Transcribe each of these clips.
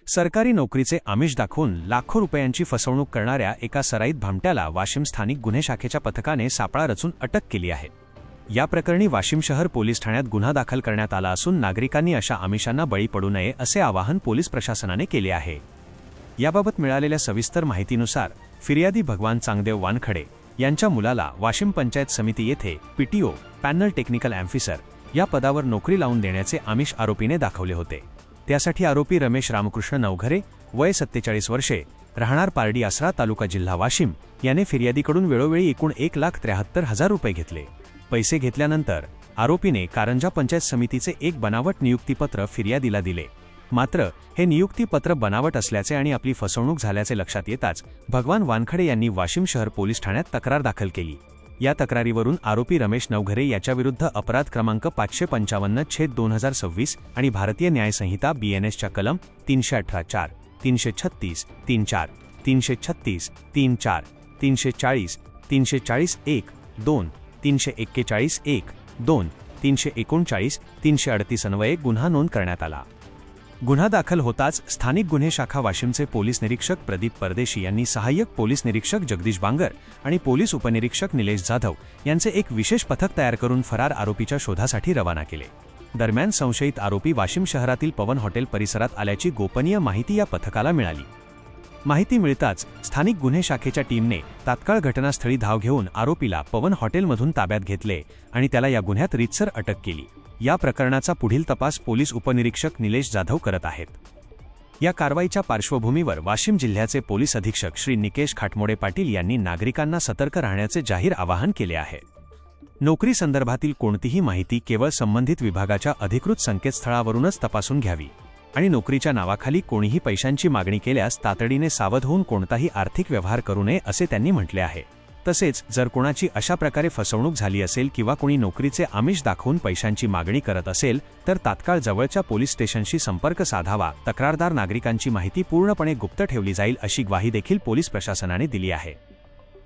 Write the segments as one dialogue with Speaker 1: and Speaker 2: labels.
Speaker 1: सरकारी नोकरीचे आमिष दाखवून लाखो रुपयांची फसवणूक करणाऱ्या एका सराईत भामट्याला वाशिम स्थानिक गुन्हे शाखेच्या पथकाने सापळा रचून अटक केली आहे। या प्रकरणी वाशिम शहर पोलीस ठाण्यात गुन्हा दाखल करण्यात आला असून नागरिकांनी अशा आमिषांना बळी पडू नये असे आवाहन पोलीस प्रशासनाने केले आहे। याबाबत मिळालेल्या सविस्तर माहितीनुसार फिर्यादी भगवान चांगदेव वानखडे यांच्या मुलाला वाशिम पंचायत समिती येथे पीटीओ पॅनल टेक्निकल ऑफिसर या पदावर नोकरी लावून देण्याचे आमिष आरोपीने दाखवले होते। त्यासाठी आरोपी रमेश रामकृष्ण नवघरे वय 47 वर्षे राहणार पारडी आसरा तालुका जिल्हा वाशिम याने फिर्यादीकडून वेळोवेळी एकूण 1,73,000 रुपये घेतले। पैसे घेतल्यानंतर आरोपीने कारंजा पंचायत समितीचे एक बनावट नियुक्तीपत्र फिर्यादीला दिले। मात्र हे नियुक्तीपत्र बनावट असल्याचे आणि आपली फसवणूक झाल्याचे लक्षात येताच भगवान वानखडे यांनी वाशिम शहर पोलीस ठाण्यात तक्रार दाखल केली। या तक्रारीवरून आरोपी रमेश नवघरे याच्याविरुद्ध अपराध क्रमांक 555/2026 आणि भारतीय न्याय संहिता BNSच्या कलम 318(4), 336, 34, 336, 34, 340, 340(1), 2, 341(1), 2, 339, 338 अन्वये गुन्हा नोंद करण्यात आला। गुन्हा दाखल होताच स्थानिक गुन्हे शाखा वाशिमचे पोलीस निरीक्षक प्रदीप परदेशी यांनी सहाय्यक पोलीस निरीक्षक जगदीश बांगर आणि पोलीस उपनिरीक्षक निलेश जाधव यांचे एक विशेष पथक तयार करून फरार आरोपीच्या शोधासाठी रवाना केले। दरम्यान संशयित आरोपी वाशिम शहरातील पवन हॉटेल परिसरात आल्याची गोपनीय माहिती या पथकाला मिळाली। माहिती मिळताच स्थानिक गुन्हे शाखेच्या टीमने तात्काळ घटनास्थळी धाव घेऊन आरोपीला पवन हॉटेलमधून ताब्यात घेतले आणि त्याला या गुन्ह्यात रीतसर अटक केली। या प्रकरणाचा पुढील तपास पोलीस उपनिरीक्षक निलेश जाधव करत आहेत। या कारवाईच्या पार्श्वभूमीवर वाशिम जिल्ह्याचे पोलीस अधीक्षक श्री निकेश खाटमोडे पाटील यांनी नागरिकांना सतर्क राहण्याचे जाहीर आवाहन केले आहे। नोकरी संदर्भातील कोणतीही माहिती केवळ संबंधित विभागाच्या अधिकृत संकेतस्थळावरूनच तपासून घ्यावी आणि नोकरीच्या नावाखाली कोणीही पैशांची मागणी केल्यास तातडीने सावध होऊन कोणताही आर्थिक व्यवहार करू नये असे त्यांनी म्हटले आहे। तसेच जर कोणाची अशा प्रकारे फसवणूक झाली असेल किंवा कोणी नोकरीचे आमिष दाखवून पैशांची मागणी करत असेल तर तात्काळ जवळच्या पोलीस स्टेशनशी संपर्क साधावा। तक्रारदार नागरिकांची माहिती पूर्णपणे गुप्त ठेवली जाईल अशी ग्वाही देखील पोलीस प्रशासनाने दिली आहे।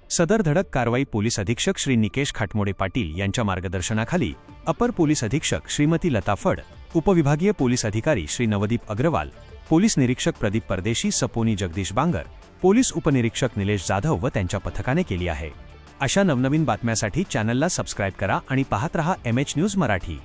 Speaker 1: सदर धडक कारवाई पोलीस अधीक्षक श्री निकेश खाटमोडे पाटील यांच्या मार्गदर्शनाखाली अपर पोलीस अधीक्षक श्रीमती लता फड, उपविभागीय पोलीस अधिकारी श्री नवदीप अग्रवाल, पोलीस निरीक्षक प्रदीप परदेशी, सपोनी जगदीश बांगर, पोलीस उपनिरीक्षक निलेश जाधव व त्यांच्या पथकाने केली आहे। अशा नवनवीन बातम्यांसाठी चॅनलला सबस्क्राइब करा आणि पाहत रहा MH न्यूज मराठी।